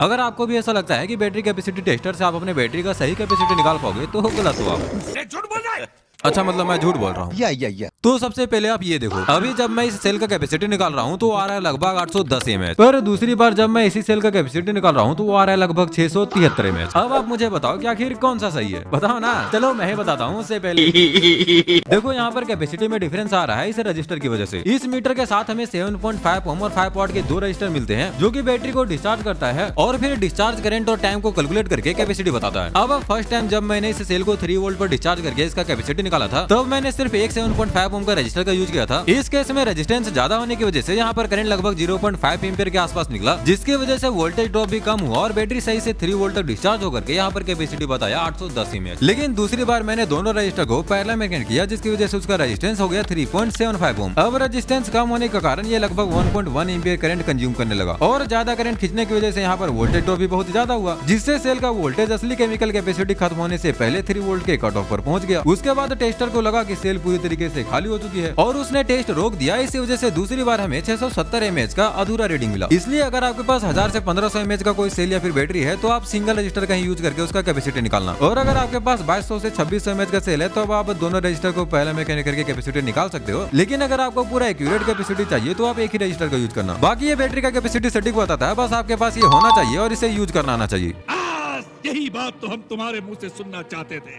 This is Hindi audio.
अगर आपको भी ऐसा लगता है कि बैटरी कैपेसिटी टेस्टर से आप अपने बैटरी का सही कैपेसिटी निकाल पाओगे तो गलत हो आप। झूठ बोल रहा है। अच्छा मतलब मैं झूठ बोल रहा हूँ। या तो सबसे पहले आप ये देखो, अभी जब मैं इस सेल का कैपेसिटी निकाल रहा हूँ तो आ रहा है लगभग 810 mAh, पर दूसरी बार जब मैं इसी सेल का कैपेसिटी निकाल रहा हूँ तो वो आ रहा है लगभग 673 mAh। अब आप मुझे बताओ कि आखिर कौन सा सही है, बताओ ना। चलो मैं ही बताता हूँ उससे पहले। देखो यहाँ पर कैपेसिटी में डिफरेंस आ रहा है इस रजिस्टर की वजह से। इस मीटर के साथ हमें 7.5 ओम और 5 वॉट के दो रजिस्टर मिलते हैं जो की बैटरी को डिस्चार्ज करता है और फिर डिस्चार्ज करंट और टाइम को कैलकुलेट करके कैपेसिटी बताता है। अब फर्स्ट टाइम जब मैंने इस सेल को 3 वोल्ट पर डिस्चार्ज करके इसका कैपेसिटी निकाला था तब मैंने सिर्फ एक 7.5 ओम का रजिस्टर का यूज किया था। इस केस में रेजिस्टेंस ज्यादा होने की वजह से यहाँ पर करंट लगभग 0.5 एम्पियर के आसपास निकला, जिसकी वजह से वोल्टेज ड्रॉप भी कम हुआ और बैटरी सही से 3 वोल्ट तक डिस्चार्ज होकर के यहाँ पर कैपेसिटी बताया 810 mAh। लेकिन दूसरी बार मैंने दोनों रजिस्टर को पैरेलल में कनेक्ट किया जिसकी वजह से उसका रेजिस्टेंस हो गया 3.75 ओम। अब रेजिस्टेंस कम होने के कारण ये लगभग 1.1 एम्पियर करंट कंज्यूम करने लगा और ज्यादा करंट खींचने की वजह से यहाँ पर वोल्टेज ड्रॉप भी बहुत ज्यादा हुआ, जिससे सेल का वोल्टेज असली केमिकल कैपेसिटी खत्म होने से पहले 3 वोल्ट के कट ऑफ पर पहुंच गया। उसके बाद टेस्टर को लगा कि सेल पूरी तरीके से खाली हो चुकी है और उसने टेस्ट रोक दिया। इसी वजह से दूसरी बार हमें 670 mAh का अधूरा रीडिंग मिला। इसलिए अगर आपके पास 1000 से 1500 mAh का कोई सेल या फिर बैटरी है तो आप सिंगल रजिस्टर का ही यूज करके उसका कैपेसिटी निकालना, और अगर आपके पास 2200 से 2600 mAh का सेल है तो आप दोनों रजिस्टर को पहले में कनेक्ट करके कैपेसिटी निकाल सकते हो। लेकिन अगर आपको पूरा एक्यूरेट कैपेसिटी चाहिए तो आप एक ही रजिस्टर का यूज करना। बाकी ये बैटरी का कैपेसिटी सटीक बताता है, बस आपके पास ये होना चाहिए और इसे यूज करना आना चाहिए। यही बात तो हम तुम्हारे मुंह से सुनना चाहते थे।